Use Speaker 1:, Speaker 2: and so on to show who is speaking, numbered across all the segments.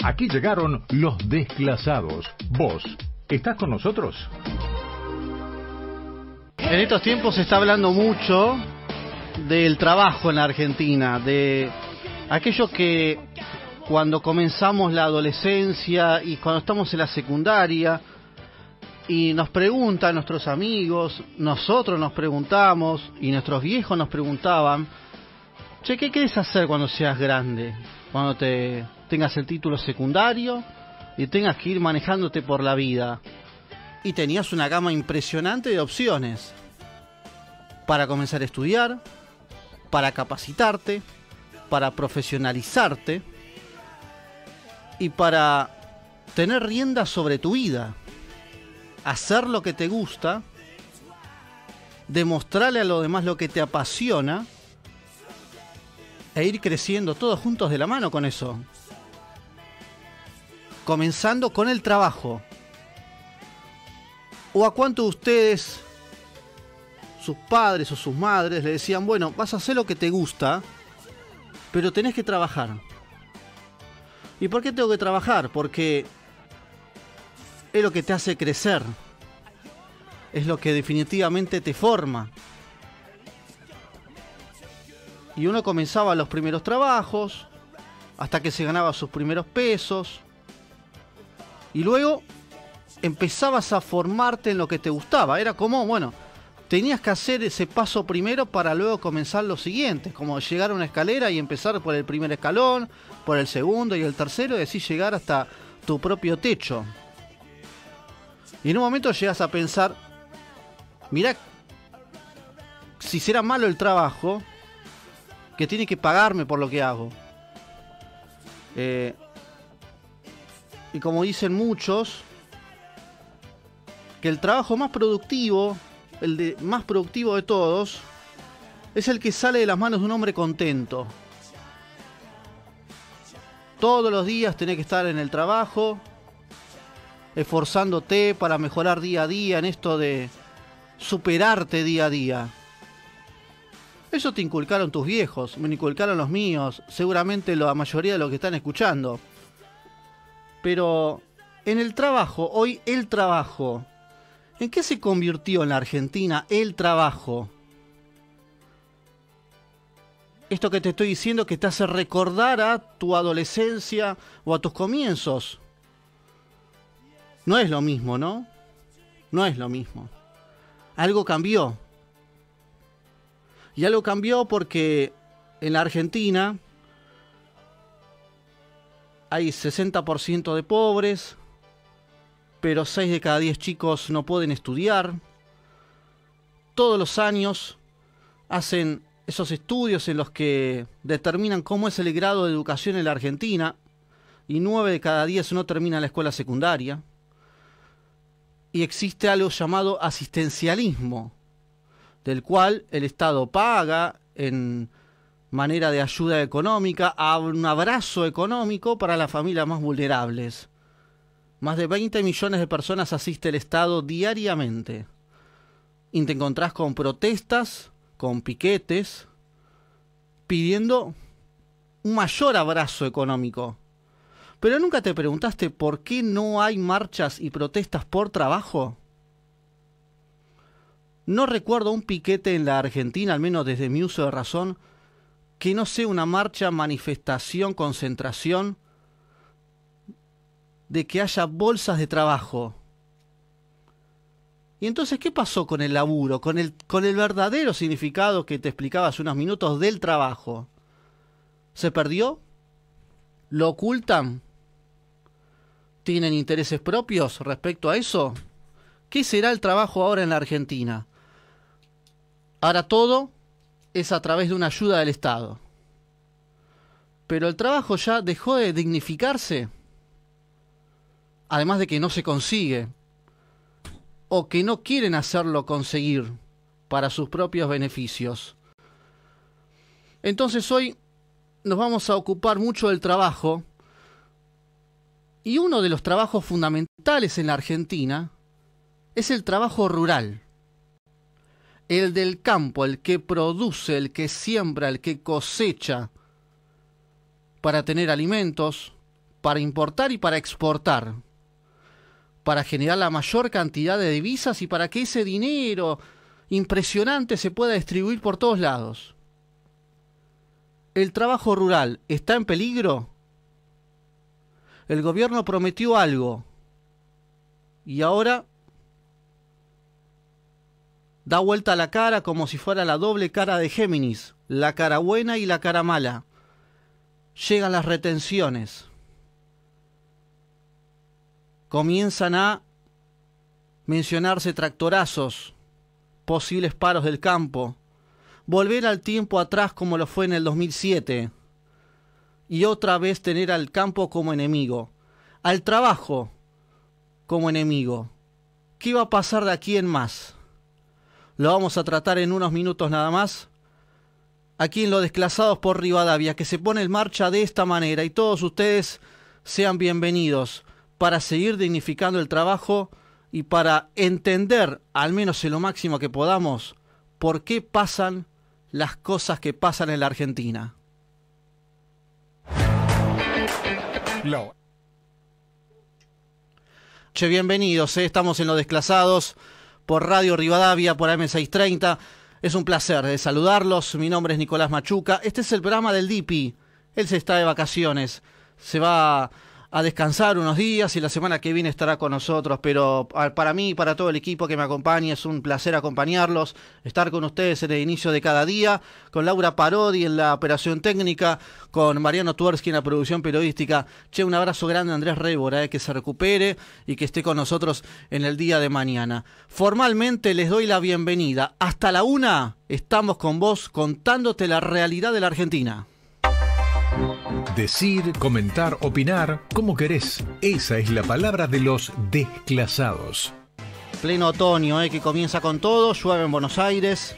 Speaker 1: Aquí llegaron los desclasados. ¿Vos estás con nosotros?
Speaker 2: En estos tiempos se está hablando mucho del trabajo en la Argentina, de aquello que cuando comenzamos la adolescencia y cuando estamos en la secundaria y nos preguntan nuestros amigos, nosotros nos preguntamos y nuestros viejos nos preguntaban, che, ¿qué querés hacer cuando seas grande? Cuando tengas el título secundario y tengas que ir manejándote por la vida. Y tenías una gama impresionante de opciones para comenzar a estudiar, para capacitarte, para profesionalizarte y para tener rienda sobre tu vida, hacer lo que te gusta, demostrarle a los demás lo que te apasiona e ir creciendo todos juntos de la mano con eso. Comenzando con el trabajo. ¿O a cuántos de ustedes, sus padres o sus madres, le decían, bueno, vas a hacer lo que te gusta, pero tenés que trabajar? ¿Y por qué tengo que trabajar? Porque es lo que te hace crecer. Es lo que definitivamente te forma. Y uno comenzaba los primeros trabajos, hasta que se ganaba sus primeros pesos. Y luego empezabas a formarte en lo que te gustaba. Era como, bueno, tenías que hacer ese paso primero para luego comenzar los siguientes. Como llegar a una escalera y empezar por el primer escalón, por el segundo y el tercero, y así llegar hasta tu propio techo. Y en un momento llegas a pensar, mirá, si será malo el trabajo, que tiene que pagarme por lo que hago. Y como dicen muchos, que el trabajo más productivo, más productivo de todos, es el que sale de las manos de un hombre contento. Todos los días tenés que estar en el trabajo, esforzándote para mejorar día a día, en esto de superarte día a día. Eso te inculcaron tus viejos, me inculcaron los míos, seguramente la mayoría de los que están escuchando. Pero en el trabajo, hoy el trabajo, ¿en qué se convirtió en la Argentina el trabajo? Esto que te estoy diciendo que te hace recordar a tu adolescencia o a tus comienzos. No es lo mismo, ¿no? No es lo mismo. Algo cambió. Y algo cambió porque en la Argentina hay 60% de pobres, pero 6 de cada 10 chicos no pueden estudiar. Todos los años hacen esos estudios en los que determinan cómo es el grado de educación en la Argentina, y 9 de cada 10 no terminan la escuela secundaria. Y existe algo llamado asistencialismo, del cual el Estado paga en manera de ayuda económica a un abrazo económico para las familias más vulnerables. Más de 20 millones de personas asiste el Estado diariamente. Y te encontrás con protestas, con piquetes, pidiendo un mayor abrazo económico. Pero ¿nunca te preguntaste por qué no hay marchas y protestas por trabajo? No recuerdo un piquete en la Argentina, al menos desde mi uso de razón, que no sea una marcha, manifestación, concentración, de que haya bolsas de trabajo. Y entonces, ¿qué pasó con el laburo, con el verdadero significado que te explicaba hace unos minutos del trabajo? ¿Se perdió? ¿Lo ocultan? ¿Tienen intereses propios respecto a eso? ¿Qué será el trabajo ahora en la Argentina? Ahora todo es a través de una ayuda del Estado. Pero el trabajo ya dejó de dignificarse. Además de que no se consigue, o que no quieren hacerlo conseguir para sus propios beneficios. Entonces hoy nos vamos a ocupar mucho del trabajo, y uno de los trabajos fundamentales en la Argentina es el trabajo rural. El del campo, el que produce, el que siembra, el que cosecha para tener alimentos, para importar y para exportar, para generar la mayor cantidad de divisas y para que ese dinero impresionante se pueda distribuir por todos lados. ¿El trabajo rural está en peligro? El gobierno prometió algo y ahora da vuelta la cara como si fuera la doble cara de Géminis, la cara buena y la cara mala. Llegan las retenciones. Comienzan a mencionarse tractorazos, posibles paros del campo, volver al tiempo atrás como lo fue en el 2007 y otra vez tener al campo como enemigo, al trabajo como enemigo. ¿Qué va a pasar de aquí en más? Lo vamos a tratar en unos minutos nada más, aquí en Los Desclasados por Rivadavia, que se pone en marcha de esta manera, y todos ustedes sean bienvenidos para seguir dignificando el trabajo y para entender, al menos en lo máximo que podamos, por qué pasan las cosas que pasan en la Argentina. Bienvenidos, estamos en Los Desclasados por Radio Rivadavia, por AM630. Es un placer saludarlos. Mi nombre es Nicolás Machuca. Este es el programa del Dipi. Él se está de vacaciones. Se va a descansar unos días y la semana que viene estará con nosotros. Pero para mí y para todo el equipo que me acompaña es un placer acompañarlos, estar con ustedes en el inicio de cada día, con Laura Parodi en la operación técnica, con Mariano Tuersky en la producción periodística. Un abrazo grande a Andrés Rébora, que se recupere y que esté con nosotros en el día de mañana. Formalmente les doy la bienvenida. Hasta la 1 estamos con vos contándote la realidad de la Argentina.
Speaker 1: Decir, comentar, opinar, como querés. Esa es la palabra de Los Desclasados.
Speaker 2: Pleno otoño, que comienza con todo. Llueve en Buenos Aires.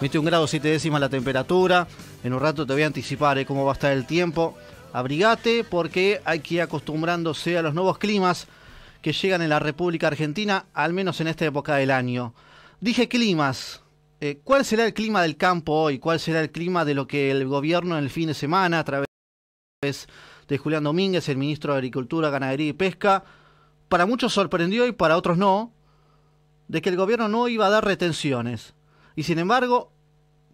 Speaker 2: 21 grados 7 décimas la temperatura. En un rato te voy a anticipar cómo va a estar el tiempo. Abrigate porque hay que ir acostumbrándose a los nuevos climas que llegan en la República Argentina, al menos en esta época del año. Dije climas. ¿Cuál será el clima del campo hoy? ¿Cuál será el clima de lo que el gobierno en el fin de semana, a través de Julián Domínguez, el ministro de Agricultura, Ganadería y Pesca, para muchos sorprendió y para otros no, de que el gobierno no iba a dar retenciones? Y sin embargo,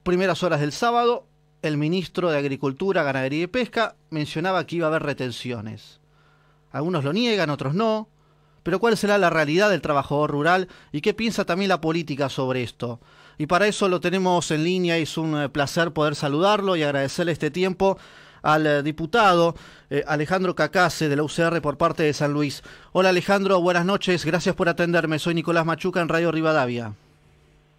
Speaker 2: primeras horas del sábado, el ministro de Agricultura, Ganadería y Pesca mencionaba que iba a haber retenciones. Algunos lo niegan, otros no. Pero ¿cuál será la realidad del trabajador rural y qué piensa también la política sobre esto? Y para eso lo tenemos en línea y es un placer poder saludarlo y agradecerle este tiempo al diputado Alejandro Cacase de la UCR por parte de San Luis. Hola Alejandro, buenas noches, gracias por atenderme. Soy Nicolás Machuca en Radio Rivadavia.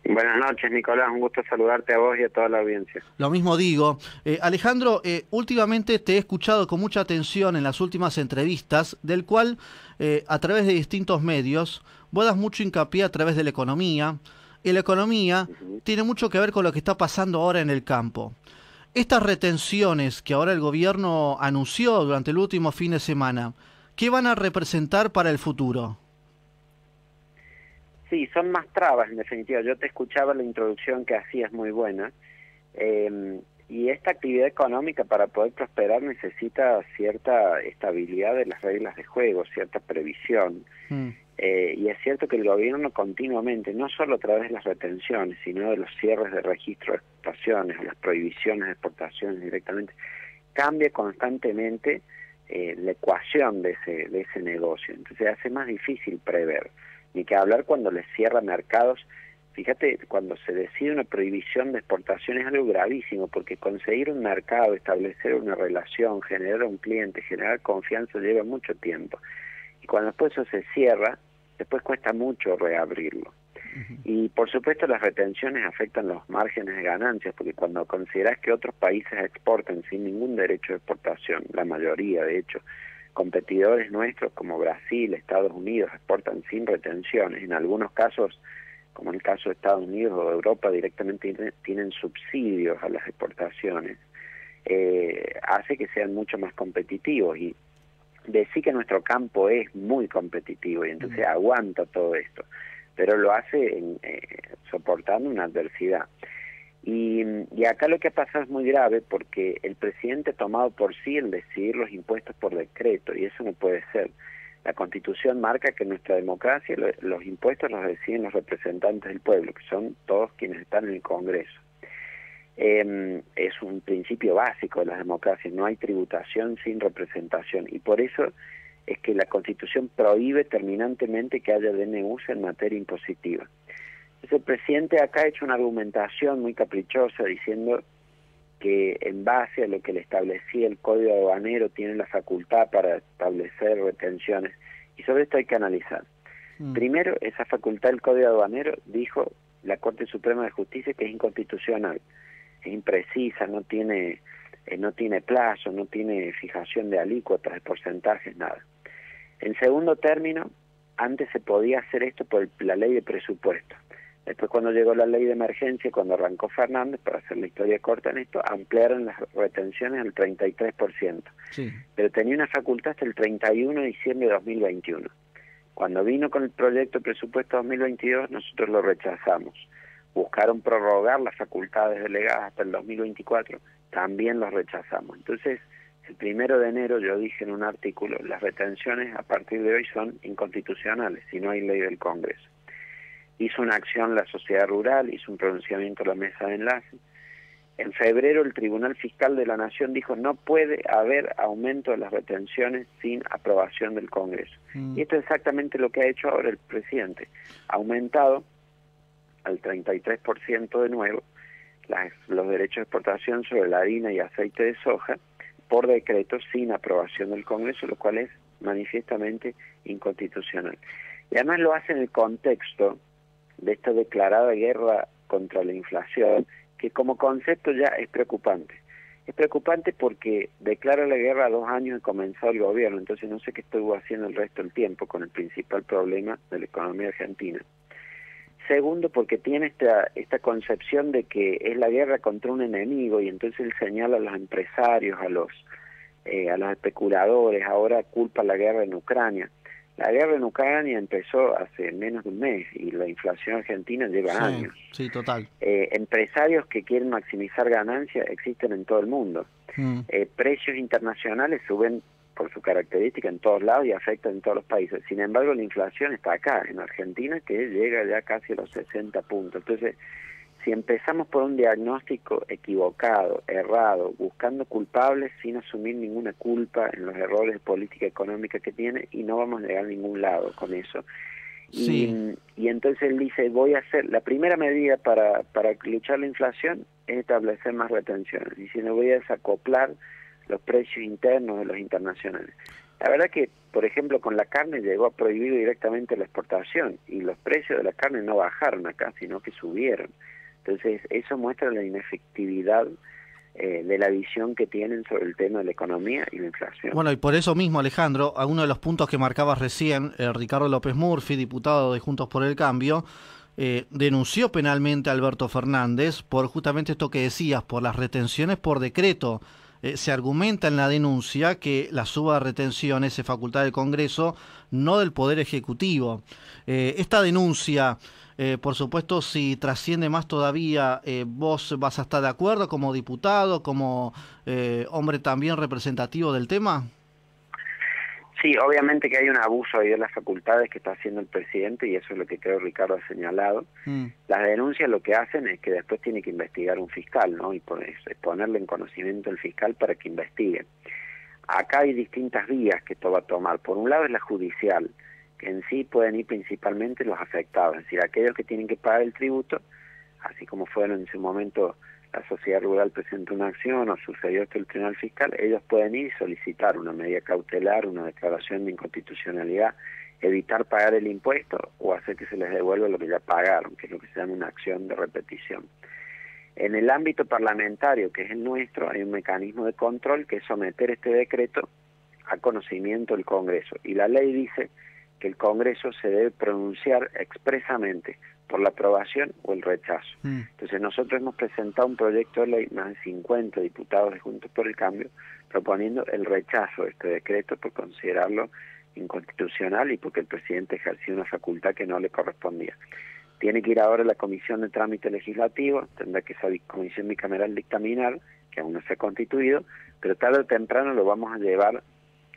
Speaker 3: Buenas noches, Nicolás, un gusto saludarte a vos y a toda la audiencia.
Speaker 2: Lo mismo digo. Alejandro, últimamente te he escuchado con mucha atención en las últimas entrevistas, del cual a través de distintos medios vos das mucho hincapié a través de la economía, y la economía tiene mucho que ver con lo que está pasando ahora en el campo. Estas retenciones que ahora el gobierno anunció durante el último fin de semana, ¿qué van a representar para el futuro?
Speaker 3: Sí, son más trabas, en definitiva. Yo te escuchaba, la introducción que hacías muy buena. Y esta actividad económica, para poder prosperar, necesita cierta estabilidad de las reglas de juego, cierta previsión. Y es cierto que el gobierno continuamente, no solo a través de las retenciones, sino de los cierres de registro de exportaciones o las prohibiciones de exportaciones directamente, cambia constantemente la ecuación de ese negocio. Entonces hace más difícil prever. Ni que hablar cuando les cierra mercados. Fíjate, cuando se decide una prohibición de exportación es algo gravísimo, porque conseguir un mercado, establecer una relación, generar un cliente, generar confianza lleva mucho tiempo. Y cuando después eso se cierra, después cuesta mucho reabrirlo. Y por supuesto las retenciones afectan los márgenes de ganancias, porque cuando consideras que otros países exportan sin ningún derecho de exportación, la mayoría de hecho, competidores nuestros como Brasil, Estados Unidos exportan sin retenciones, en algunos casos, como en el caso de Estados Unidos o de Europa, directamente tienen subsidios a las exportaciones, hace que sean mucho más competitivos. Y decir que nuestro campo es muy competitivo y entonces aguanta todo esto, pero lo hace soportando una adversidad. Y acá lo que ha pasado es muy grave porque el presidente ha tomado por sí el decidir los impuestos por decreto, y eso no puede ser. La Constitución marca que en nuestra democracia los impuestos los deciden los representantes del pueblo, que son todos quienes están en el Congreso. Es un principio básico de las democracias, no hay tributación sin representación, y por eso es que la Constitución prohíbe terminantemente que haya DNUs en materia impositiva. Entonces el presidente acá ha hecho una argumentación muy caprichosa diciendo que en base a lo que le establecía el Código Aduanero tiene la facultad para establecer retenciones, y sobre esto hay que analizar. Primero, esa facultad del Código Aduanero, dijo la Corte Suprema de Justicia, que es inconstitucional, es imprecisa, no tiene plazo, no tiene fijación de alícuotas, de porcentajes, nada. En segundo término, antes se podía hacer esto por la ley de presupuesto. Después, cuando llegó la ley de emergencia, cuando arrancó Fernández, para hacer la historia corta en esto, ampliaron las retenciones al 33%. Sí. Pero tenía una facultad hasta el 31 de diciembre de 2021. Cuando vino con el proyecto de presupuesto 2022, nosotros lo rechazamos. Buscaron prorrogar las facultades delegadas hasta el 2024, también los rechazamos. Entonces, el 1 de enero yo dije en un artículo, las retenciones a partir de hoy son inconstitucionales si no hay ley del Congreso. Hizo una acción la sociedad rural, hizo un pronunciamiento la mesa de enlace. En febrero el Tribunal Fiscal de la Nación dijo no puede haber aumento de las retenciones sin aprobación del Congreso. Y esto es exactamente lo que ha hecho ahora el presidente. Ha aumentado al 33% de nuevo los derechos de exportación sobre la harina y aceite de soja por decreto sin aprobación del Congreso, lo cual es manifiestamente inconstitucional. Y además lo hace en el contexto de esta declarada guerra contra la inflación, que como concepto ya es preocupante. Es preocupante porque declara la guerra a 2 años de comenzado el gobierno, entonces no sé qué estuvo haciendo el resto del tiempo con el principal problema de la economía argentina. Segundo, porque tiene esta concepción de que es la guerra contra un enemigo, y entonces él señala a los empresarios, a los especuladores, ahora culpa la guerra en Ucrania. La guerra en Ucrania empezó hace menos de un mes y la inflación argentina lleva años.
Speaker 2: Sí, total.
Speaker 3: Empresarios que quieren maximizar ganancias existen en todo el mundo. Precios internacionales suben por su característica en todos lados y afectan en todos los países. Sin embargo, la inflación está acá, en Argentina, que llega ya casi a los 60 puntos. Entonces, si empezamos por un diagnóstico equivocado, errado, buscando culpables sin asumir ninguna culpa en los errores de política económica que tiene, y no vamos a llegar a ningún lado con eso. Sí. Y entonces él dice, voy a hacer, la primera medida para luchar la inflación es establecer más retenciones, diciendo voy a desacoplar los precios internos de los internacionales. La verdad que, por ejemplo, con la carne llegó a prohibir directamente la exportación y los precios de la carne no bajaron acá, sino que subieron. Entonces, eso muestra la inefectividad de la visión que tienen sobre el tema de la economía y la inflación.
Speaker 2: Bueno, y por eso mismo, Alejandro, alguno de los puntos que marcabas recién, Ricardo López Murphy, diputado de Juntos por el Cambio, denunció penalmente a Alberto Fernández por justamente esto que decías, por las retenciones por decreto. Se argumenta en la denuncia que la suba de retenciones es facultad del Congreso, no del Poder Ejecutivo. Esta denuncia, por supuesto, si trasciende más todavía, ¿vos vas a estar de acuerdo como diputado, como hombre también representativo del tema?
Speaker 3: Sí, obviamente que hay un abuso ahí de las facultades que está haciendo el presidente, y eso es lo que creo Ricardo ha señalado. Las denuncias lo que hacen es que después tiene que investigar un fiscal, ¿no? Y ponerle en conocimiento al fiscal para que investigue. Acá hay distintas vías que esto va a tomar. Por un lado es la judicial, que en sí pueden ir principalmente los afectados, es decir, aquellos que tienen que pagar el tributo, así como fueron en su momento la sociedad rural presentó una acción o sucedió esto en el Tribunal Fiscal, ellos pueden ir y solicitar una medida cautelar, una declaración de inconstitucionalidad, evitar pagar el impuesto o hacer que se les devuelva lo que ya pagaron, que es lo que se llama una acción de repetición. En el ámbito parlamentario, que es el nuestro, hay un mecanismo de control que es someter este decreto a conocimiento del Congreso. Y la ley dice que el Congreso se debe pronunciar expresamente por la aprobación o el rechazo. Entonces nosotros hemos presentado un proyecto de ley, más de 50 diputados de Juntos por el Cambio, proponiendo el rechazo de este decreto por considerarlo inconstitucional y porque el presidente ejercía una facultad que no le correspondía. Tiene que ir ahora a la Comisión de Trámite Legislativo, tendrá que esa comisión bicameral dictaminar, que aún no se ha constituido, pero tarde o temprano lo vamos a llevar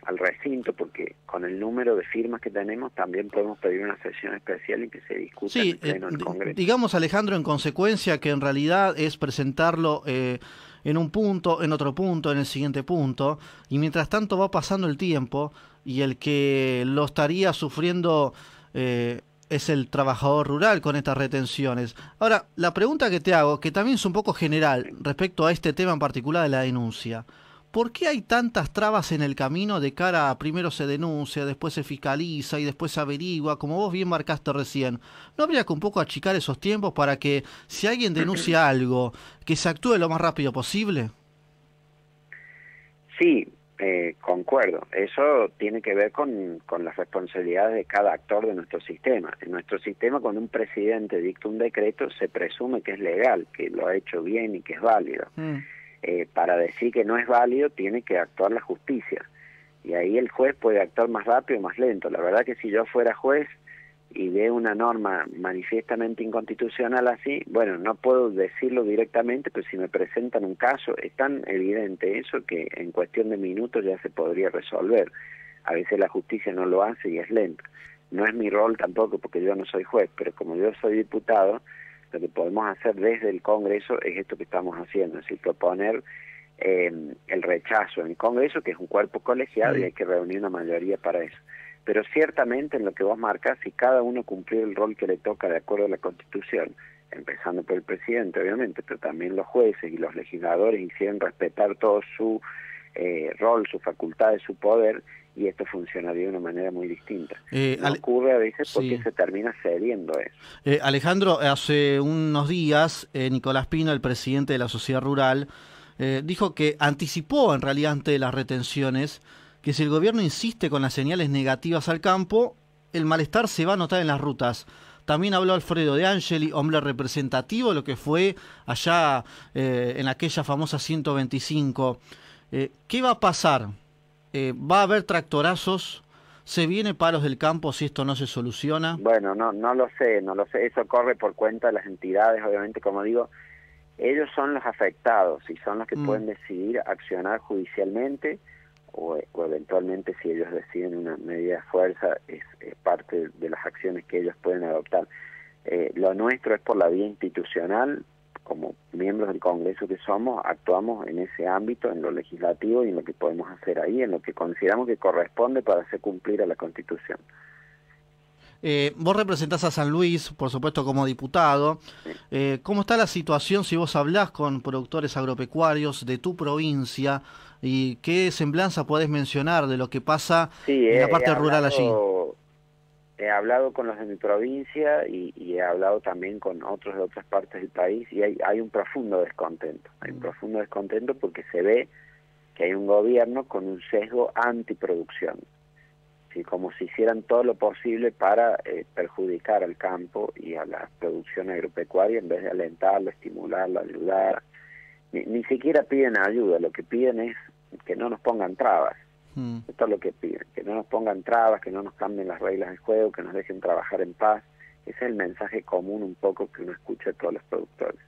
Speaker 3: al recinto, porque con el número de firmas que tenemos también podemos pedir una sesión especial en que se discuta en el Pleno del Congreso.
Speaker 2: Digamos, Alejandro, en consecuencia, que en realidad es presentarlo en un punto, en otro punto, en el siguiente punto, y mientras tanto va pasando el tiempo, y el que lo estaría sufriendo es el trabajador rural con estas retenciones. Ahora, la pregunta que te hago, que también es un poco general respecto a este tema en particular de la denuncia: ¿por qué hay tantas trabas en el camino de cara a primero se denuncia, después se fiscaliza y después se averigua, como vos bien marcaste recién? ¿No habría que un poco achicar esos tiempos para que, si alguien denuncia algo, que se actúe lo más rápido posible?
Speaker 3: Sí, concuerdo. Eso tiene que ver con las responsabilidades de cada actor de nuestro sistema. En nuestro sistema, cuando un presidente dicta un decreto, se presume que es legal, que lo ha hecho bien y que es válido. Para decir que no es válido, tiene que actuar la justicia. Y ahí el juez puede actuar más rápido o más lento. La verdad que si yo fuera juez y veo una norma manifiestamente inconstitucional así, bueno, no puedo decirlo directamente, pero si me presentan un caso, es tan evidente eso que en cuestión de minutos ya se podría resolver. A veces la justicia no lo hace y es lenta. No es mi rol tampoco, porque yo no soy juez, pero como yo soy diputado, lo que podemos hacer desde el Congreso es esto que estamos haciendo, es decir, proponer el rechazo en el Congreso, que es un cuerpo colegiado y hay que reunir una mayoría para eso. Pero ciertamente en lo que vos marcas, si cada uno cumplió el rol que le toca de acuerdo a la Constitución, empezando por el presidente obviamente, pero también los jueces y los legisladores hicieron respetar todo su rol, su facultad, su poder, y esto funcionaría de una manera muy distinta. No ocurre a veces porque se termina cediendo eso.
Speaker 2: Alejandro, hace unos días Nicolás Pino, el presidente de la Sociedad Rural, dijo que anticipó en realidad ante las retenciones que si el gobierno insiste con las señales negativas al campo, el malestar se va a notar en las rutas. También habló Alfredo De Angeli, hombre representativo de lo que fue allá en aquella famosa 125. ¿Qué va a pasar? ¿Va a haber tractorazos? ¿Se viene paros del campo si esto no se soluciona?
Speaker 3: Bueno, no lo sé. Eso corre por cuenta de las entidades, obviamente, como digo, ellos son los afectados y son los que pueden decidir accionar judicialmente o eventualmente, si ellos deciden una medida de fuerza, es parte de las acciones que ellos pueden adoptar. Lo nuestro es por la vía institucional. Como miembros del Congreso que somos, actuamos en ese ámbito, en lo legislativo y en lo que podemos hacer ahí, en lo que consideramos que corresponde para hacer cumplir a la Constitución.
Speaker 2: Vos representás a San Luis, por supuesto, como diputado. ¿Cómo está la situación si vos hablás con productores agropecuarios de tu provincia? ¿Y qué semblanza podés mencionar de lo que pasa en la parte rural allí?
Speaker 3: He hablado con los de mi provincia y he hablado también con otros de otras partes del país y hay un profundo descontento. Hay un profundo descontento porque se ve que hay un gobierno con un sesgo antiproducción. ¿Sí? Como si hicieran todo lo posible para perjudicar al campo y a la producción agropecuaria en vez de alentarlo, estimularlo, ayudar. Ni siquiera piden ayuda, lo que piden es que no nos pongan trabas. Esto es lo que piden, que no nos pongan trabas, que no nos cambien las reglas del juego, que nos dejen trabajar en paz. Ese es el mensaje común un poco que uno escucha de todos los productores.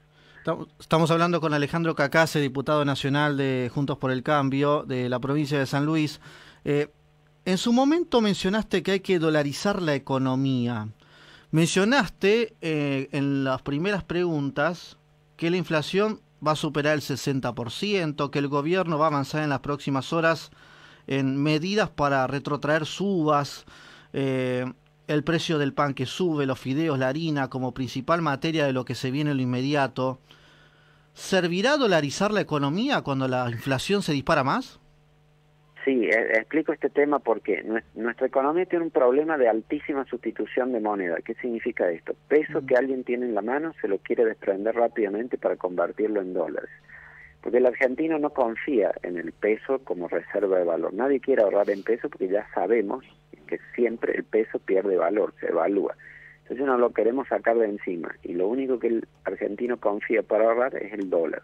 Speaker 2: Estamos hablando con Alejandro Cacase, diputado nacional de Juntos por el Cambio, de la provincia de San Luis. En su momento mencionaste que hay que dolarizar la economía. Mencionaste en las primeras preguntas que la inflación va a superar el 60%, que el gobierno va a avanzar en las próximas horas en medidas para retrotraer subas, el precio del pan que sube, los fideos, la harina como principal materia de lo que se viene en lo inmediato. ¿Servirá dolarizar la economía cuando la inflación se dispara más?
Speaker 3: Sí, explico este tema porque nuestra economía tiene un problema de altísima sustitución de moneda. ¿Qué significa esto? Peso que alguien tiene en la mano se lo quiere desprender rápidamente para convertirlo en dólares. Porque el argentino no confía en el peso como reserva de valor. Nadie quiere ahorrar en peso porque ya sabemos que siempre el peso pierde valor, se evalúa. Entonces no lo queremos sacar de encima. Y lo único que el argentino confía para ahorrar es el dólar.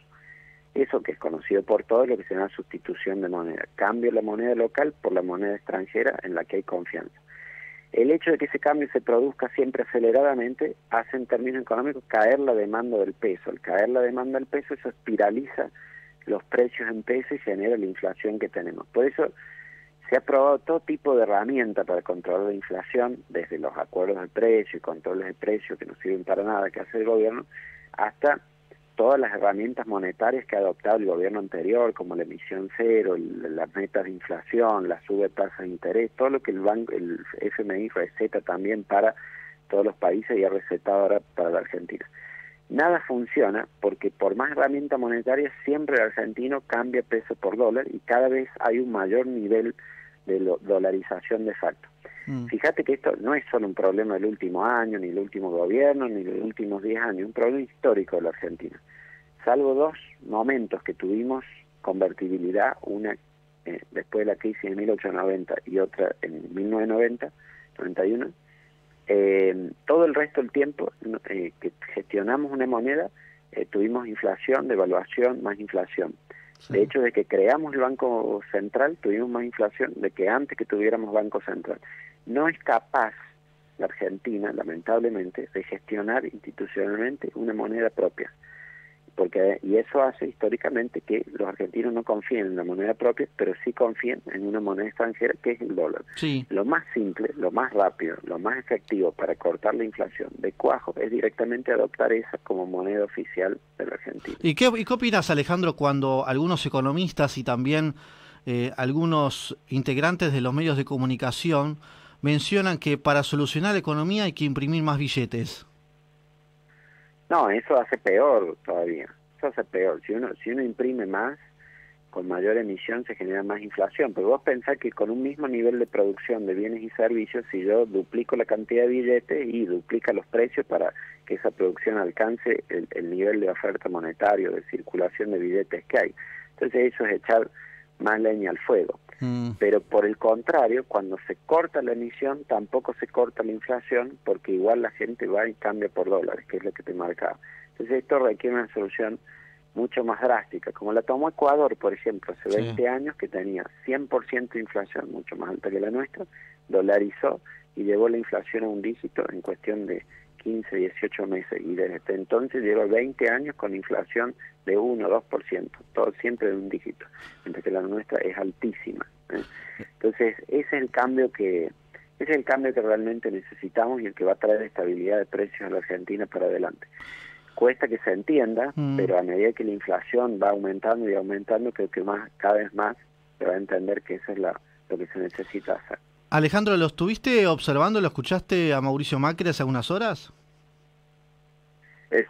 Speaker 3: Eso que es conocido por todos, lo que se llama sustitución de moneda. Cambio la moneda local por la moneda extranjera en la que hay confianza. El hecho de que ese cambio se produzca siempre aceleradamente hace en términos económicos caer la demanda del peso. Al caer la demanda del peso, eso espiraliza los precios en peso y genera la inflación que tenemos. Por eso se ha probado todo tipo de herramientas para controlar la inflación, desde los acuerdos de precio y controles de precio que no sirven para nada que hace el gobierno, hasta todas las herramientas monetarias que ha adoptado el gobierno anterior, como la emisión cero, las metas de inflación, la sube de tasas de interés, todo lo que el FMI receta también para todos los países y ha recetado ahora para la Argentina. Nada funciona porque por más herramienta monetaria siempre el argentino cambia peso por dólar y cada vez hay un mayor nivel de dolarización de facto. Fíjate que esto no es solo un problema del último año, ni del último gobierno, ni de los últimos 10 años, es un problema histórico de la Argentina. Salvo dos momentos que tuvimos convertibilidad, una después de la crisis de 1890 y otra en 1990, 91, todo el resto del tiempo que gestionamos una moneda, tuvimos inflación, devaluación, más inflación. Sí. De hecho, de que creamos el Banco Central, tuvimos más inflación de que antes que tuviéramos Banco Central. No es capaz la Argentina, lamentablemente, de gestionar institucionalmente una moneda propia. Y eso hace históricamente que los argentinos no confíen en la moneda propia, pero sí confíen en una moneda extranjera que es el dólar. Sí. Lo más simple, lo más rápido, lo más efectivo para cortar la inflación de cuajo es directamente adoptar esa como moneda oficial de la Argentina.
Speaker 2: ¿Y qué opinas, Alejandro, cuando algunos economistas y también algunos integrantes de los medios de comunicación mencionan que para solucionar la economía hay que imprimir más billetes?
Speaker 3: No, eso hace peor todavía. Eso hace peor. Si uno imprime más, con mayor emisión se genera más inflación. Pero vos pensás que con un mismo nivel de producción de bienes y servicios, si yo duplico la cantidad de billetes y duplica los precios para que esa producción alcance el nivel de oferta monetario, de circulación de billetes que hay. Entonces eso es echar más leña al fuego. Pero por el contrario, cuando se corta la emisión, tampoco se corta la inflación, porque igual la gente va y cambia por dólares, que es lo que te marcaba. Entonces esto requiere una solución mucho más drástica, como la tomó Ecuador, por ejemplo, hace 20 años, que tenía 100% de inflación, mucho más alta que la nuestra, dolarizó y llevó la inflación a un dígito en cuestión de 15, 18 meses, y desde entonces lleva 20 años con inflación de 1 o 2%, todo siempre de un dígito, mientras que la nuestra es altísima. Entonces, ese es el cambio que realmente necesitamos y el que va a traer estabilidad de precios a la Argentina para adelante. Cuesta que se entienda, pero a medida que la inflación va aumentando y aumentando, creo que cada vez más se va a entender que eso es lo que se necesita hacer.
Speaker 2: Alejandro, ¿lo estuviste observando, lo escuchaste a Mauricio Macri hace algunas horas?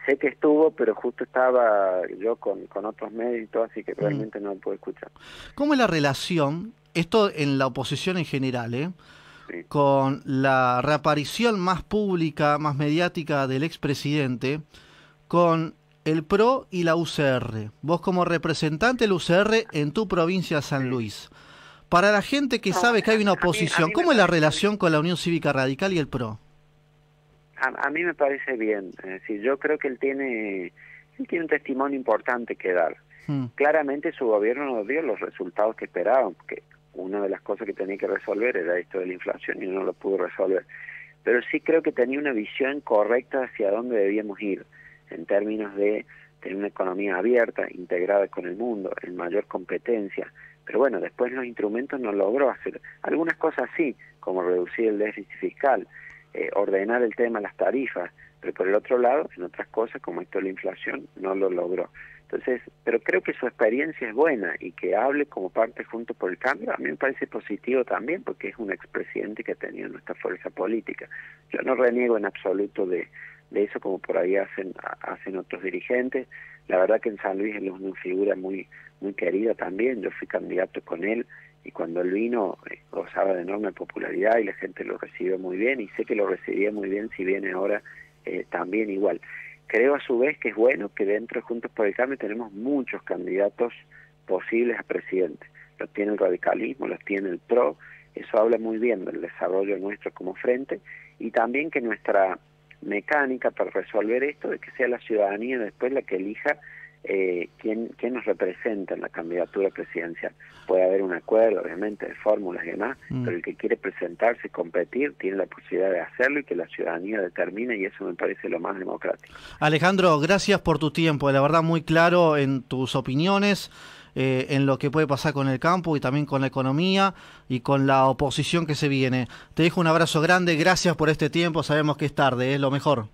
Speaker 3: Sé que estuvo, pero justo estaba yo con otros medios y todo, así que realmente no lo puedo escuchar.
Speaker 2: ¿Cómo es la relación, esto en la oposición en general, sí, con la reaparición más pública, más mediática del expresidente, con el PRO y la UCR? Vos como representante del UCR en tu provincia, San Luis. Para la gente que sabe que hay una oposición, ¿cómo es la relación con la Unión Cívica Radical y el PRO?
Speaker 3: A mí me parece bien. Es decir, yo creo que él tiene un testimonio importante que dar. Claramente su gobierno no dio los resultados que esperaban, porque una de las cosas que tenía que resolver era esto de la inflación y no lo pudo resolver. Pero sí creo que tenía una visión correcta hacia dónde debíamos ir, en términos de tener una economía abierta, integrada con el mundo, en mayor competencia. Pero bueno, después los instrumentos no logró hacer. Algunas cosas sí, como reducir el déficit fiscal, ordenar el tema de las tarifas, pero por el otro lado, en otras cosas, como esto de la inflación, no lo logró. Entonces, pero creo que su experiencia es buena y que hable como parte Juntos por el Cambio, a mí me parece positivo también, porque es un expresidente que ha tenido nuestra fuerza política. Yo no reniego en absoluto de eso, como por ahí hacen otros dirigentes. La verdad que en San Luis él es una figura muy querida también. Yo fui candidato con él y cuando él vino gozaba de enorme popularidad y la gente lo recibió muy bien, y sé que lo recibiría muy bien si viene ahora también igual. Creo a su vez que es bueno que dentro de Juntos por el Cambio tenemos muchos candidatos posibles a presidente. Los tiene el radicalismo, los tiene el PRO. Eso habla muy bien del desarrollo nuestro como frente, y también que nuestra mecánica para resolver esto es que sea la ciudadanía después la que elija quién nos representa en la candidatura presidencial. Puede haber un acuerdo, obviamente, de fórmulas y demás, pero el que quiere presentarse y competir tiene la posibilidad de hacerlo y que la ciudadanía determine, y eso me parece lo más democrático.
Speaker 2: Alejandro, gracias por tu tiempo, la verdad muy claro en tus opiniones, en lo que puede pasar con el campo y también con la economía y con la oposición que se viene. Te dejo un abrazo grande, gracias por este tiempo, sabemos que es tarde, es lo mejor.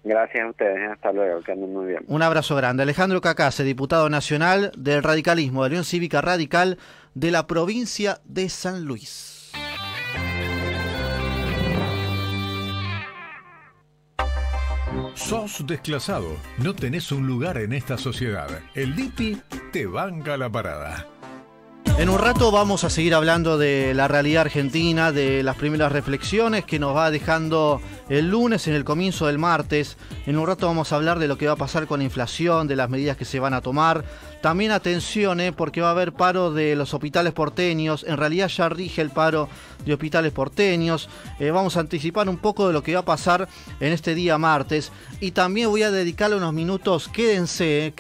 Speaker 3: Gracias a ustedes, hasta luego, que anden muy bien.
Speaker 2: Un abrazo grande. Alejandro Cacase, diputado nacional del radicalismo, de la Unión Cívica Radical de la provincia de San Luis.
Speaker 1: Sos desclasado, no tenés un lugar en esta sociedad. El DIPI te banca la parada.
Speaker 2: En un rato vamos a seguir hablando de la realidad argentina, de las primeras reflexiones que nos va dejando el lunes, en el comienzo del martes. En un rato vamos a hablar de lo que va a pasar con la inflación, de las medidas que se van a tomar. También atención, porque va a haber paro de los hospitales porteños. En realidad ya rige el paro de hospitales porteños. Vamos a anticipar un poco de lo que va a pasar en este día martes. Y también voy a dedicarle unos minutos. Quédense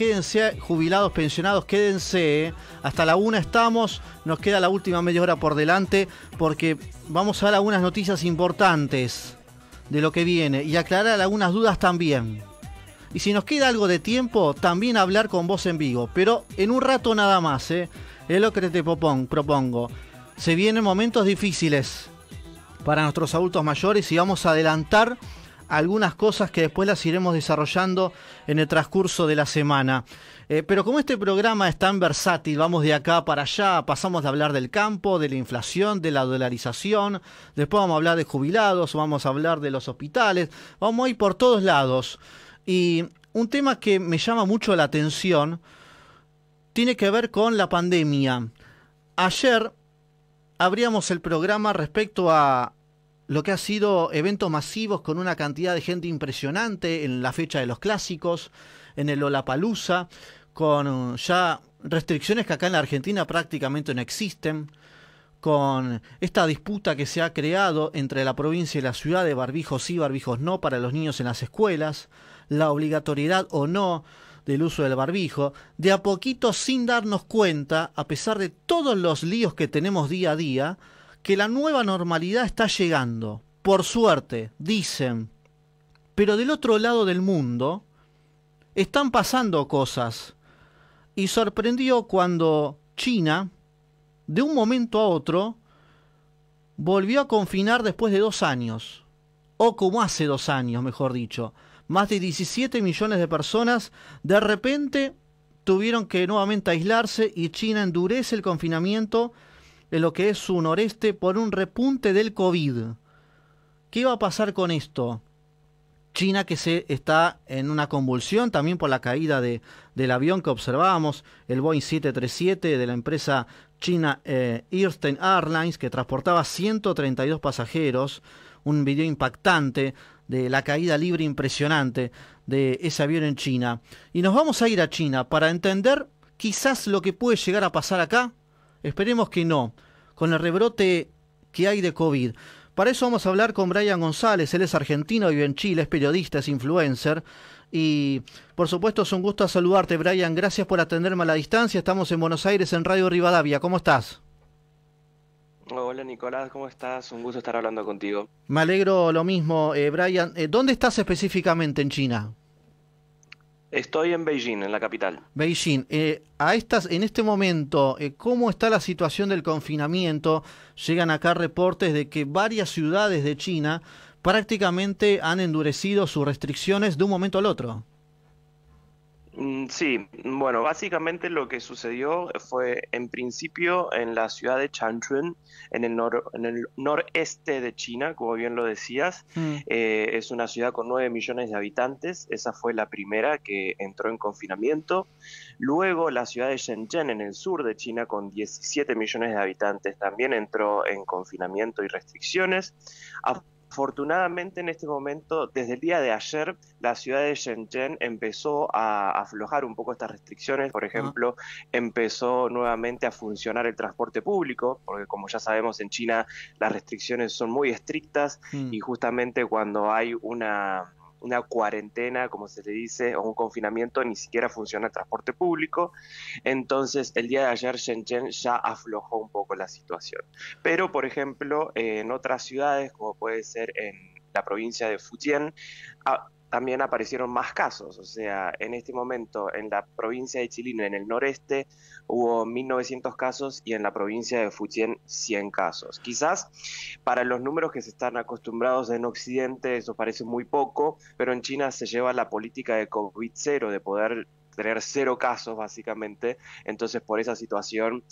Speaker 2: jubilados, pensionados, quédense. Hasta la 1 estamos. Nos queda la última media hora por delante, porque vamos a dar algunas noticias importantes de lo que viene y aclarar algunas dudas también. Y si nos queda algo de tiempo, también hablar con vos en vivo. Pero en un rato nada más, Es lo que te propongo. Se vienen momentos difíciles para nuestros adultos mayores y vamos a adelantar algunas cosas que después las iremos desarrollando en el transcurso de la semana. Pero como este programa es tan versátil, vamos de acá para allá, pasamos de hablar del campo, de la inflación, de la dolarización, después vamos a hablar de jubilados, vamos a hablar de los hospitales, vamos a ir por todos lados. Y un tema que me llama mucho la atención tiene que ver con la pandemia. Ayer abríamos el programa respecto a lo que ha sido eventos masivos con una cantidad de gente impresionante en la fecha de los clásicos, en el Lollapalooza, con ya restricciones que acá en la Argentina prácticamente no existen, con esta disputa que se ha creado entre la provincia y la ciudad de barbijos sí, barbijos no para los niños en las escuelas, la obligatoriedad o no del uso del barbijo, de a poquito sin darnos cuenta, a pesar de todos los líos que tenemos día a día, que la nueva normalidad está llegando, por suerte, dicen. Pero del otro lado del mundo están pasando cosas. Y sorprendió cuando China, de un momento a otro, volvió a confinar después de 2 años. O como hace 2 años, mejor dicho. Más de 17 millones de personas de repente tuvieron que nuevamente aislarse y China endurece el confinamiento en lo que es su noreste por un repunte del COVID. ¿Qué va a pasar con esto? China que se está en una convulsión también por la caída del avión que observábamos, el Boeing 737 de la empresa china Eastern Airlines, que transportaba 132 pasajeros, un video impactante de la caída libre impresionante de ese avión en China. Y nos vamos a ir a China para entender quizás lo que puede llegar a pasar acá. Esperemos que no, con el rebrote que hay de COVID. Para eso vamos a hablar con Brian González, él es argentino, vive en Chile, es periodista, es influencer. Y por supuesto es un gusto saludarte, Brian, gracias por atenderme a la distancia. Estamos en Buenos Aires, en Radio Rivadavia, ¿cómo estás?
Speaker 4: Hola Nicolás, ¿cómo estás? Un gusto estar hablando contigo.
Speaker 2: Me alegro lo mismo, Brian. ¿Dónde estás específicamente en China?
Speaker 4: Estoy en Beijing, en la capital.
Speaker 2: Beijing. En este momento, ¿cómo está la situación del confinamiento? Llegan acá reportes de que varias ciudades de China prácticamente han endurecido sus restricciones de un momento al otro.
Speaker 4: Sí, bueno, básicamente lo que sucedió fue en principio en la ciudad de Changchun, en el noreste de China, como bien lo decías. Es una ciudad con 9 millones de habitantes, esa fue la primera que entró en confinamiento. Luego la ciudad de Shenzhen, en el sur de China, con 17 millones de habitantes, también entró en confinamiento y restricciones. Afortunadamente en este momento, desde el día de ayer, la ciudad de Shenzhen empezó a aflojar un poco estas restricciones. Por ejemplo, empezó nuevamente a funcionar el transporte público, porque como ya sabemos en China las restricciones son muy estrictas y justamente cuando hay una una cuarentena, como se le dice, o un confinamiento, ni siquiera funciona el transporte público. Entonces, el día de ayer Shenzhen ya aflojó un poco la situación. Pero, por ejemplo, en otras ciudades, como puede ser en la provincia de Fujian, también aparecieron más casos. O sea, en este momento en la provincia de Jilin, en el noreste, hubo 1.900 casos y en la provincia de Fujian 100 casos. Quizás para los números que se están acostumbrados en Occidente eso parece muy poco, pero en China se lleva la política de COVID cero, de poder tener 0 casos básicamente. Entonces por esa situación,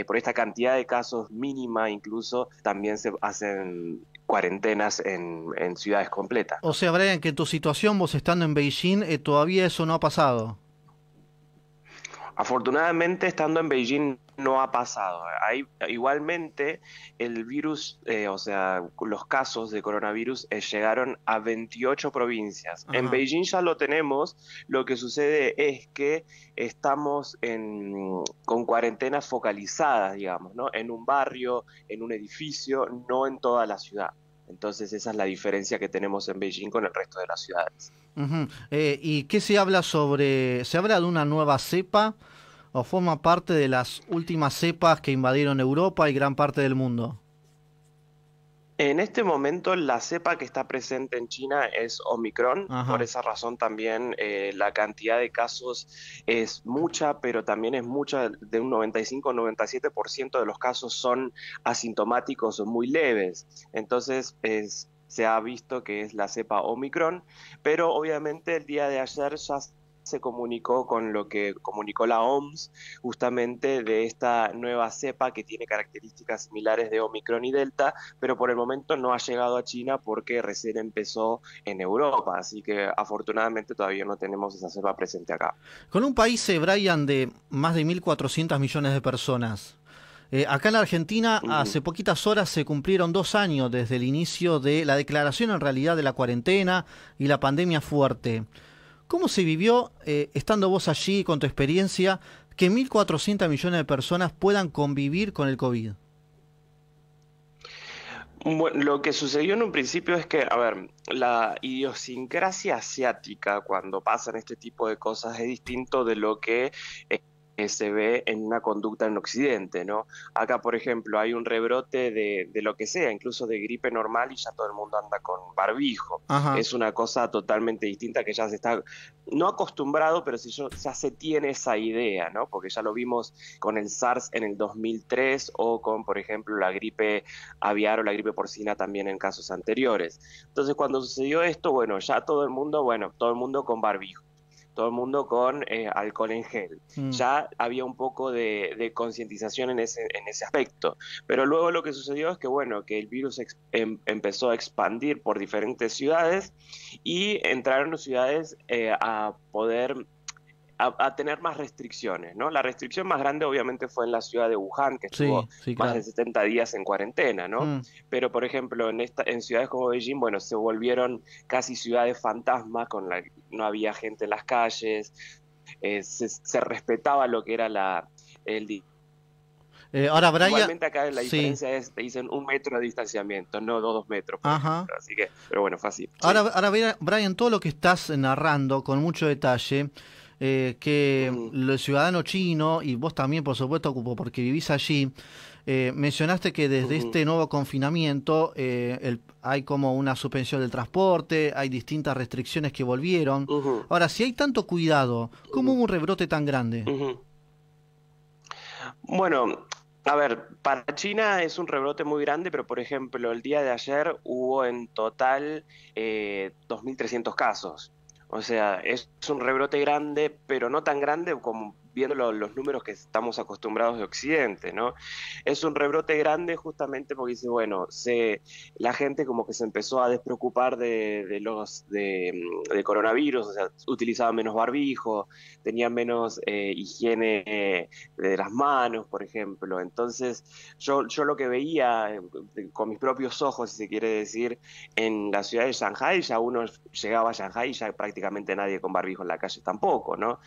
Speaker 4: por esta cantidad de casos mínima incluso, también se hacen cuarentenas en ciudades completas.
Speaker 2: O sea, Brian, que en tu situación, vos estando en Beijing, todavía eso no ha pasado.
Speaker 4: Afortunadamente, estando en Beijing no ha pasado. Igualmente, el virus, o sea, los casos de coronavirus llegaron a 28 provincias.
Speaker 2: Ajá.
Speaker 4: En Beijing ya lo tenemos. Lo que sucede es que estamos con cuarentenas focalizadas, digamos, ¿no? En un barrio, en un edificio, no en toda la ciudad. Entonces esa es la diferencia que tenemos en Beijing con el resto de las ciudades.
Speaker 2: Uh-huh. ¿Y qué se habla sobre? ¿Se habla de una nueva cepa o forma parte de las últimas cepas que invadieron Europa y gran parte del mundo?
Speaker 4: En este momento la cepa que está presente en China es Omicron.
Speaker 2: Ajá.
Speaker 4: Por esa razón también la cantidad de casos es mucha, pero también es mucha, de un 95-97% de los casos son asintomáticos o muy leves. Entonces se ha visto que es la cepa Omicron, pero obviamente el día de ayer ya se comunicó con lo que comunicó la OMS, justamente de esta nueva cepa que tiene características similares de Omicron y Delta, pero por el momento no ha llegado a China porque recién empezó en Europa, así que afortunadamente todavía no tenemos esa cepa presente acá.
Speaker 2: Con un país, Brian, de más de 1.400 millones de personas, acá en la Argentina, hace poquitas horas se cumplieron 2 años desde el inicio de la declaración en realidad de la cuarentena y la pandemia fuerte. ¿Cómo se vivió, estando vos allí con tu experiencia, que 1.400 millones de personas puedan convivir con el COVID?
Speaker 4: Bueno, lo que sucedió en un principio es que, a ver, la idiosincrasia asiática cuando pasan este tipo de cosas es distinto de lo que se ve en una conducta en Occidente, ¿no? Acá, por ejemplo, hay un rebrote de lo que sea, incluso de gripe normal y ya todo el mundo anda con barbijo.
Speaker 2: Ajá.
Speaker 4: Es una cosa totalmente distinta que ya se está, no acostumbrado, pero ya se tiene esa idea, ¿no? Porque ya lo vimos con el SARS en el 2003 o con, por ejemplo, la gripe aviar o la gripe porcina también en casos anteriores. Entonces, cuando sucedió esto, bueno, ya todo el mundo con barbijo. Todo el mundo con alcohol en gel. Ya había un poco de concientización en ese aspecto. Pero luego lo que sucedió es que, bueno, que el virus empezó a expandir por diferentes ciudades y entraron ciudades a poder a tener más restricciones, ¿no? La restricción más grande obviamente fue en la ciudad de Wuhan, que estuvo más de 70 días en cuarentena, ¿no? Pero, por ejemplo, en ciudades como Beijing, bueno, se volvieron casi ciudades fantasmas, no había gente en las calles, se respetaba lo que era
Speaker 2: ahora, Brian,
Speaker 4: igualmente acá la diferencia es, te dicen 1 metro de distanciamiento, no 2 metros.
Speaker 2: Ajá.
Speaker 4: Así que, pero bueno, fue así.
Speaker 2: Ahora, Brian, todo lo que estás narrando con mucho detalle, que el ciudadano chino, y vos también, por supuesto, porque vivís allí, mencionaste que desde este nuevo confinamiento hay como una suspensión del transporte, hay distintas restricciones que volvieron. Ahora, si hay tanto cuidado, ¿cómo hubo un rebrote tan grande?
Speaker 4: Bueno, a ver, para China es un rebrote muy grande, pero por ejemplo, el día de ayer hubo en total 2.300 casos. O sea, es un rebrote grande, pero no tan grande como viendo los números que estamos acostumbrados de Occidente, ¿no? Es un rebrote grande justamente porque dice, bueno, la gente como que se empezó a despreocupar de coronavirus, o sea, utilizaba menos barbijo, tenía menos higiene de las manos, por ejemplo. Entonces, yo lo que veía con mis propios ojos, si se quiere decir, en la ciudad de Shanghái, ya uno llegaba a Shanghái y ya prácticamente nadie con barbijo en la calle tampoco, ¿no?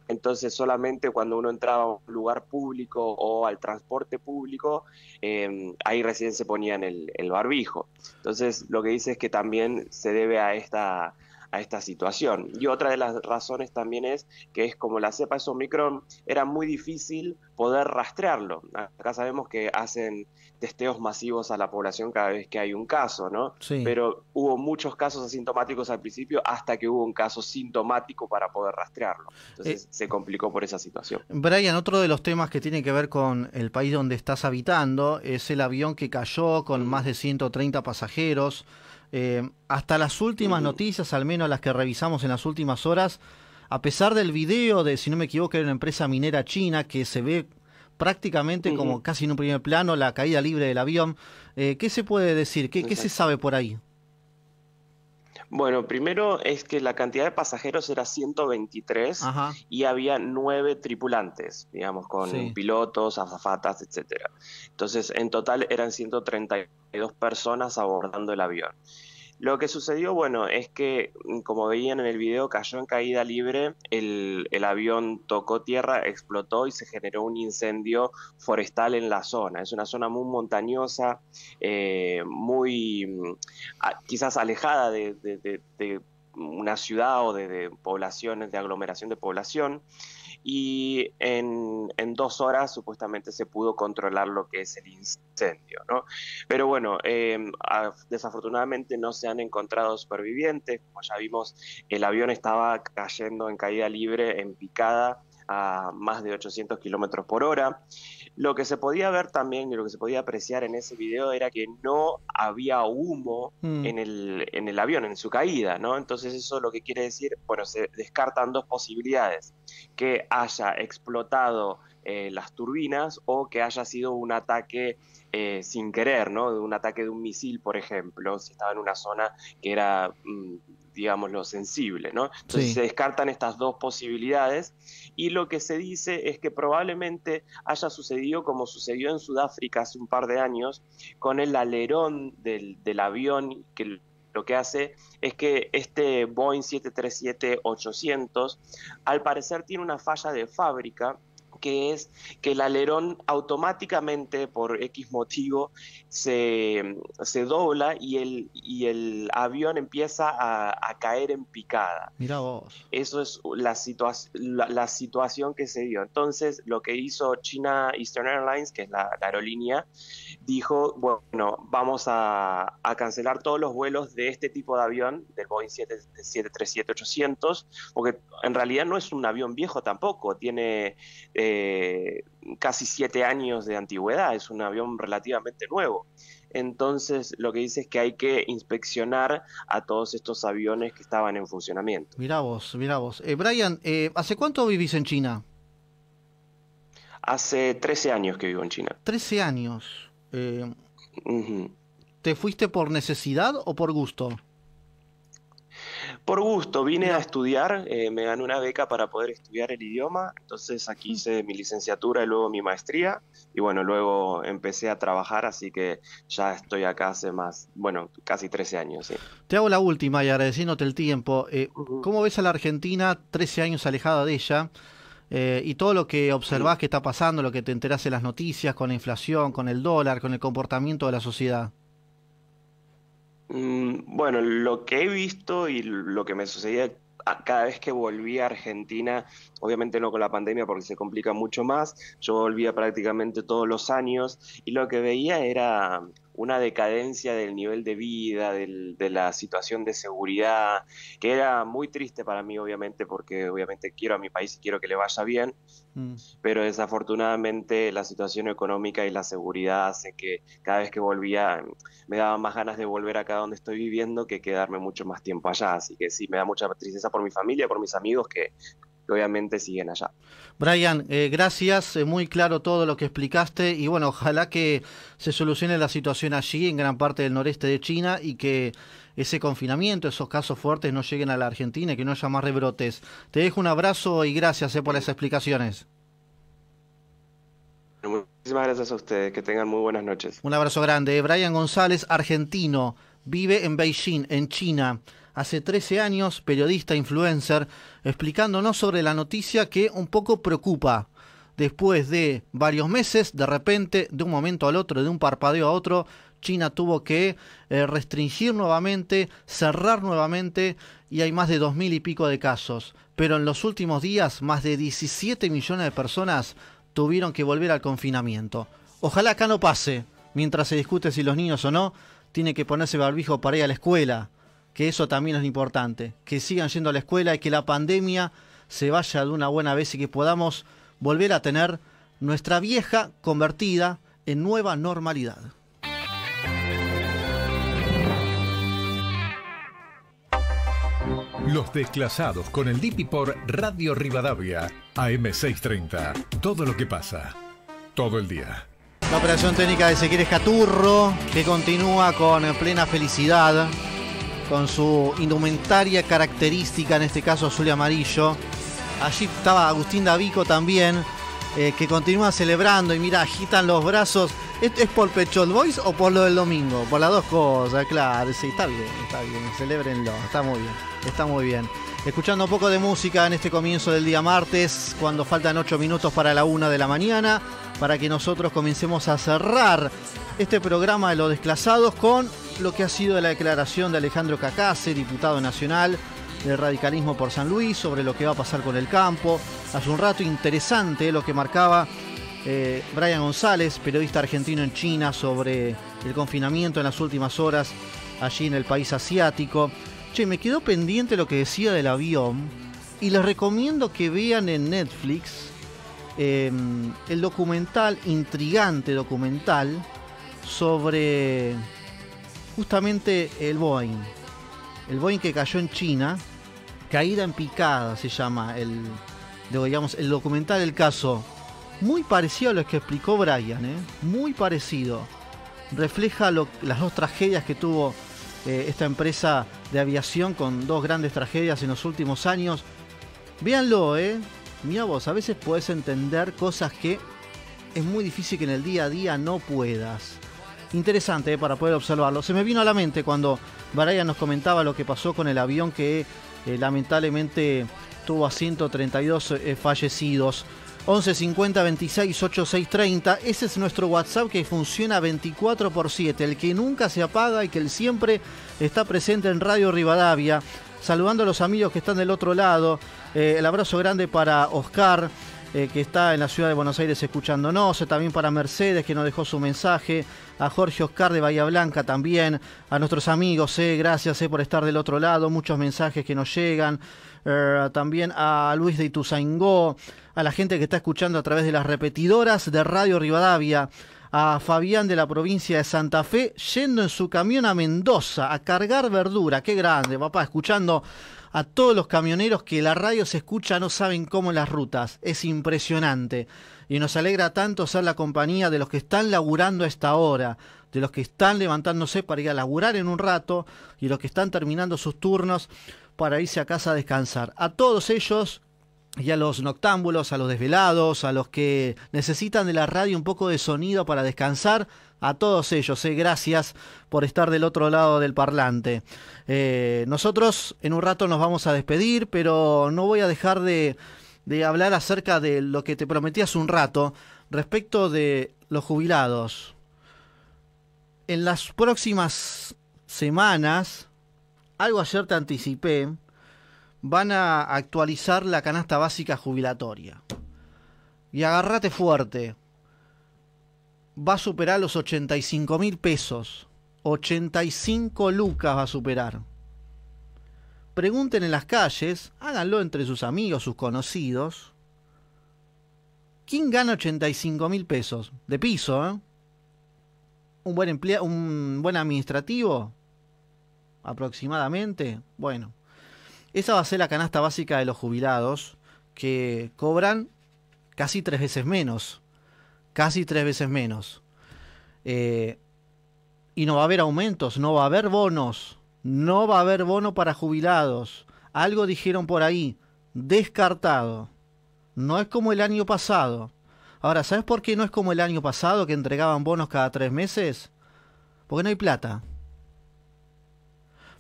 Speaker 4: Entonces, solamente cuando uno entraba a un lugar público o al transporte público, ahí recién se ponían el barbijo. Entonces, lo que dice es que también se debe a a esta situación. Y otra de las razones también es que es como la cepa es Omicron, era muy difícil poder rastrearlo. Acá sabemos que hacen testeos masivos a la población cada vez que hay un caso, ¿no?
Speaker 2: Sí.
Speaker 4: Pero hubo muchos casos asintomáticos al principio hasta que hubo un caso sintomático para poder rastrearlo. Entonces se complicó por esa situación.
Speaker 2: Brian, otro de los temas que tiene que ver con el país donde estás habitando es el avión que cayó con más de 130 pasajeros. Hasta las últimas noticias, al menos las que revisamos en las últimas horas, a pesar del video de, si no me equivoco, era una empresa minera china que se ve prácticamente como casi en un primer plano la caída libre del avión. ¿Qué se puede decir? ¿Qué se sabe por ahí?
Speaker 4: Bueno, primero es que la cantidad de pasajeros era 123 y había 9 tripulantes, digamos, con pilotos, azafatas, etcétera. Entonces, en total eran 132 personas abordando el avión. Lo que sucedió, bueno, es que, como veían en el video, cayó en caída libre, el avión tocó tierra, explotó y se generó un incendio forestal en la zona. Es una zona muy montañosa, muy quizás alejada de una ciudad o de poblaciones, de aglomeración de población. Y en 2 horas supuestamente se pudo controlar lo que es el incendio, ¿no? Pero bueno, desafortunadamente no se han encontrado supervivientes. Como ya vimos, el avión estaba cayendo en caída libre, en picada, a más de 800 kilómetros por hora. Lo que se podía ver también y lo que se podía apreciar en ese video era que no había humo en el avión, en su caída, ¿no? Entonces eso lo que quiere decir, bueno, se descartan 2 posibilidades: que haya explotado las turbinas o que haya sido un ataque sin querer, ¿no? Un ataque de un misil, por ejemplo, si estaba en una zona que era, digámoslo, sensible, ¿no? Entonces se descartan estas 2 posibilidades y lo que se dice es que probablemente haya sucedido como sucedió en Sudáfrica hace un par de años con el alerón del avión, que lo que hace es que este Boeing 737-800 al parecer tiene una falla de fábrica, que es que el alerón automáticamente, por X motivo, se dobla y el avión empieza a caer en picada.
Speaker 2: Mirá vos.
Speaker 4: Eso es la situación que se dio. Entonces, lo que hizo China Eastern Airlines, que es la aerolínea, dijo, bueno, vamos a cancelar todos los vuelos de este tipo de avión, del Boeing 737-800, porque en realidad no es un avión viejo tampoco, tiene casi 7 años de antigüedad, es un avión relativamente nuevo. Entonces lo que dice es que hay que inspeccionar a todos estos aviones que estaban en funcionamiento.
Speaker 2: Mirá vos. Brian, ¿hace cuánto vivís en China?
Speaker 4: Hace 13 años que vivo en China.
Speaker 2: 13 años. ¿Te fuiste por necesidad o por gusto?
Speaker 4: Por gusto, vine a estudiar, me gané una beca para poder estudiar el idioma, entonces aquí hice mi licenciatura y luego mi maestría, y bueno, luego empecé a trabajar, así que ya estoy acá hace casi 13 años. Sí.
Speaker 2: Te hago la última y agradeciéndote el tiempo. ¿Cómo ves a la Argentina 13 años alejada de ella? Y todo lo que observás que está pasando, lo que te enterás en las noticias, con la inflación, con el dólar, con el comportamiento de la sociedad.
Speaker 4: Bueno, lo que he visto y lo que me sucedía cada vez que volví a Argentina, obviamente no con la pandemia porque se complica mucho más, yo volvía prácticamente todos los años y lo que veía era una decadencia del nivel de vida, de la situación de seguridad, que era muy triste para mí, obviamente, porque obviamente quiero a mi país y quiero que le vaya bien, pero desafortunadamente la situación económica y la seguridad hace que cada vez que volvía me daba más ganas de volver acá donde estoy viviendo que quedarme mucho más tiempo allá, así que sí, me da mucha tristeza por mi familia, por mis amigos que obviamente siguen allá.
Speaker 2: Brian, gracias, muy claro todo lo que explicaste y bueno, ojalá que se solucione la situación allí en gran parte del noreste de China y que ese confinamiento, esos casos fuertes no lleguen a la Argentina y que no haya más rebrotes. Te dejo un abrazo y gracias por las explicaciones.
Speaker 4: Muchísimas gracias a ustedes, que tengan muy buenas noches.
Speaker 2: Un abrazo grande. Brian González, argentino, vive en Beijing, en China. Hace 13 años, periodista, influencer, explicándonos sobre la noticia que un poco preocupa. Después de varios meses, de repente, de un momento al otro, de un parpadeo a otro, China tuvo que restringir nuevamente, cerrar nuevamente, y hay más de 2.000 y pico de casos. Pero en los últimos días, más de 17 millones de personas tuvieron que volver al confinamiento. Ojalá acá no pase, mientras se discute si los niños o no tienen que ponerse barbijo para ir a la escuela, que eso también es importante, que sigan yendo a la escuela y que la pandemia se vaya de una buena vez y que podamos volver a tener nuestra vieja convertida en nueva normalidad.
Speaker 1: Los Desclasados con el Dipi por Radio Rivadavia, AM630. Todo lo que pasa, todo el día.
Speaker 2: La operación técnica de Ezequiel Escaturro, que continúa con plena felicidad, con su indumentaria característica, en este caso azul y amarillo. Allí estaba Agustín Davico también, que continúa celebrando y mira, agitan los brazos. ¿Es por Pechot Boys o por lo del domingo? Por las dos cosas, claro. Sí, está bien, celébrenlo, está muy bien. Escuchando un poco de música en este comienzo del día martes, cuando faltan 8 minutos para la 1 de la mañana, para que nosotros comencemos a cerrar este programa de Los Desclasados con lo que ha sido la declaración de Alejandro Cacase, diputado nacional del radicalismo por San Luis, sobre lo que va a pasar con el campo. Hace un rato interesante lo que marcaba Brian González, periodista argentino en China, sobre el confinamiento en las últimas horas allí en el país asiático. Che, me quedó pendiente lo que decía del avión y les recomiendo que vean en Netflix el documental, intrigante documental, sobre justamente el Boeing que cayó en China, caída en picada se llama el documental, el caso. Muy parecido a lo que explicó Brian, muy parecido. Refleja las dos tragedias que tuvo esta empresa de aviación, con dos grandes tragedias en los últimos años. Véanlo, Mira vos, a veces podés entender cosas que es muy difícil que en el día a día no puedas. Interesante para poder observarlo. Se me vino a la mente cuando Brian nos comentaba lo que pasó con el avión que lamentablemente tuvo a 132 fallecidos. 11 50 26 86 30. Ese es nuestro WhatsApp, que funciona 24/7, el que nunca se apaga y que él siempre está presente en Radio Rivadavia. Saludando a los amigos que están del otro lado. El abrazo grande para Oscar, que está en la ciudad de Buenos Aires escuchándonos. También para Mercedes, que nos dejó su mensaje. A Jorge Oscar de Bahía Blanca también. A nuestros amigos, gracias por estar del otro lado. Muchos mensajes que nos llegan. También a Luis de Ituzaingó. A la gente que está escuchando a través de las repetidoras de Radio Rivadavia. A Fabián de la provincia de Santa Fe, yendo en su camión a Mendoza a cargar verdura. Qué grande, papá, escuchando a todos los camioneros que la radio se escucha, no saben cómo en las rutas. Es impresionante. Y nos alegra tanto ser la compañía de los que están laburando a esta hora, de los que están levantándose para ir a laburar en un rato y los que están terminando sus turnos para irse a casa a descansar. A todos ellos, y a los noctámbulos, a los desvelados, a los que necesitan de la radio un poco de sonido para descansar, a todos ellos, gracias por estar del otro lado del parlante. Nosotros en un rato nos vamos a despedir, pero no voy a dejar de hablar acerca de lo que te prometí hace un rato, respecto de los jubilados. En las próximas semanas, algo ayer te anticipé, van a actualizar la canasta básica jubilatoria. Y agárrate fuerte. Va a superar los 85.000 pesos. 85 lucas va a superar. Pregunten en las calles, háganlo entre sus amigos, sus conocidos. ¿Quién gana 85.000 pesos? De piso, ¿Un buen administrativo? Aproximadamente. Bueno. Esa va a ser la canasta básica de los jubilados, que cobran casi 3 veces menos. Casi 3 veces menos. Y no va a haber aumentos, no va a haber bonos. No va a haber bono para jubilados. Algo dijeron por ahí. Descartado. No es como el año pasado. Ahora, ¿sabes por qué no es como el año pasado, que entregaban bonos cada 3 meses? Porque no hay plata.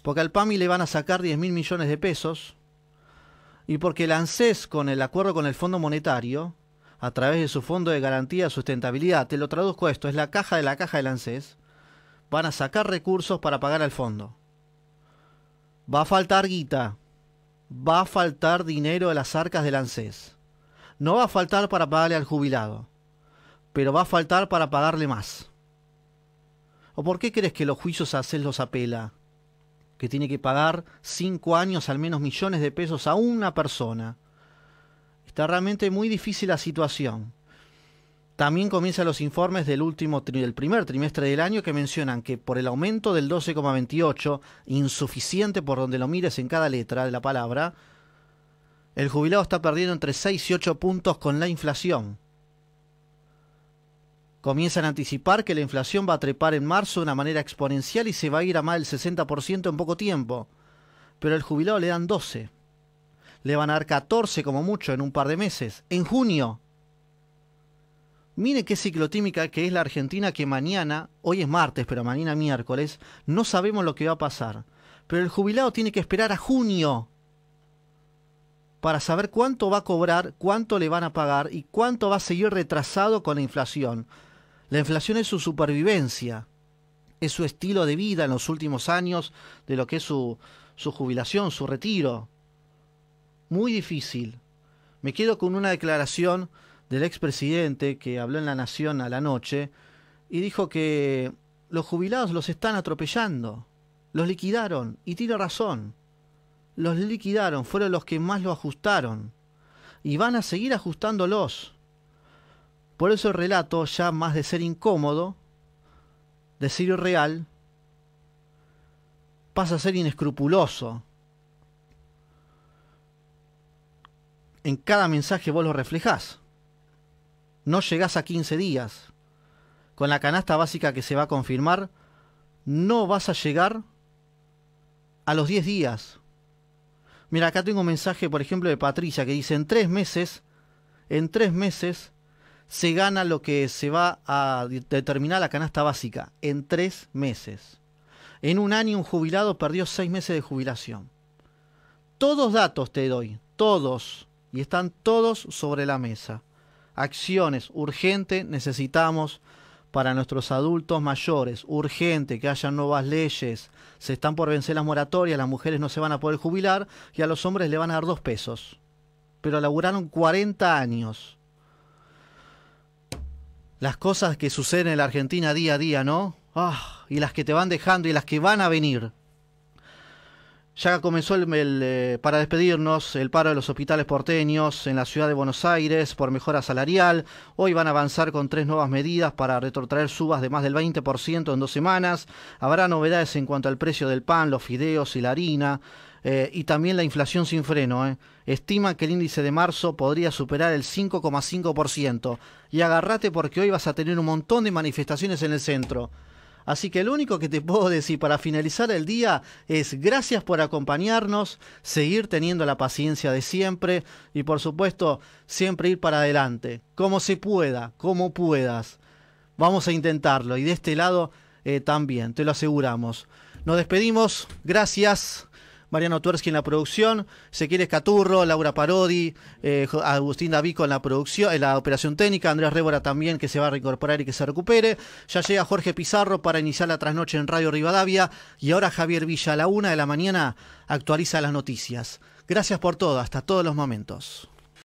Speaker 2: Porque al PAMI le van a sacar 10.000 millones de pesos, y porque el ANSES, con el acuerdo con el Fondo Monetario, a través de su Fondo de Garantía de Sustentabilidad, te lo traduzco esto, es la caja del ANSES, van a sacar recursos para pagar al fondo. Va a faltar guita, va a faltar dinero de las arcas del ANSES. No va a faltar para pagarle al jubilado, pero va a faltar para pagarle más. ¿O por qué crees que los juicios ANSES los apela? Que tiene que pagar 5 años al menos millones de pesos a una persona. Está realmente muy difícil la situación. También comienzan los informes del primer trimestre del año que mencionan que por el aumento del 12,28, insuficiente por donde lo mires en cada letra de la palabra, el jubilado está perdiendo entre 6 y 8 puntos con la inflación. Comienzan a anticipar que la inflación va a trepar en marzo de una manera exponencial y se va a ir a más del 60% en poco tiempo. Pero al jubilado le dan 12. Le van a dar 14 como mucho en un par de meses. En junio. Mire qué ciclotímica que es la Argentina, que mañana, hoy es martes, pero mañana miércoles, no sabemos lo que va a pasar. Pero el jubilado tiene que esperar a junio para saber cuánto va a cobrar, cuánto le van a pagar y cuánto va a seguir retrasado con la inflación. La inflación es su supervivencia, es su estilo de vida en los últimos años de lo que es su jubilación, su retiro. Muy difícil. Me quedo con una declaración del expresidente que habló en La Nación a la noche y dijo que los jubilados los están atropellando, los liquidaron, y tiene razón. Los liquidaron, fueron los que más lo ajustaron y van a seguir ajustándolos. Por eso el relato, ya más de ser incómodo, de ser irreal, pasa a ser inescrupuloso. En cada mensaje vos lo reflejás. No llegás a 15 días. Con la canasta básica que se va a confirmar, no vas a llegar a los 10 días. Mira, acá tengo un mensaje, por ejemplo, de Patricia, que dice: en 3 meses se gana lo que se va a determinar la canasta básica. En 3 meses. En un año un jubilado perdió 6 meses de jubilación. Todos datos te doy, todos, y están todos sobre la mesa. Acciones, urgente, necesitamos para nuestros adultos mayores, urgente, que haya nuevas leyes. Se están por vencer las moratorias, las mujeres no se van a poder jubilar y a los hombres le van a dar 2 pesos. Pero laburaron 40 años. Las cosas que suceden en la Argentina día a día, ¿no? Y las que te van dejando y las que van a venir. Ya comenzó para despedirnos el paro de los hospitales porteños en la ciudad de Buenos Aires por mejora salarial. Hoy van a avanzar con 3 nuevas medidas para retrotraer subas de más del 20% en 2 semanas. Habrá novedades en cuanto al precio del pan, los fideos y la harina. Y también la inflación sin freno. Estima que el índice de marzo podría superar el 5,5%. Y agárrate porque hoy vas a tener un montón de manifestaciones en el centro. Así que lo único que te puedo decir para finalizar el día es gracias por acompañarnos, seguir teniendo la paciencia de siempre y por supuesto siempre ir para adelante, como se pueda, como puedas. Vamos a intentarlo y de este lado también, te lo aseguramos. Nos despedimos, gracias. Mariano Tuerski en la producción, Ezequiel Caturro, Laura Parodi, Agustín Davico en la producción, en la operación técnica, Andrés Rébora también, que se va a reincorporar y que se recupere. Ya llega Jorge Pizarro para iniciar la trasnoche en Radio Rivadavia y ahora Javier Villa a la 1 de la mañana actualiza las noticias. Gracias por todo, hasta todos los momentos.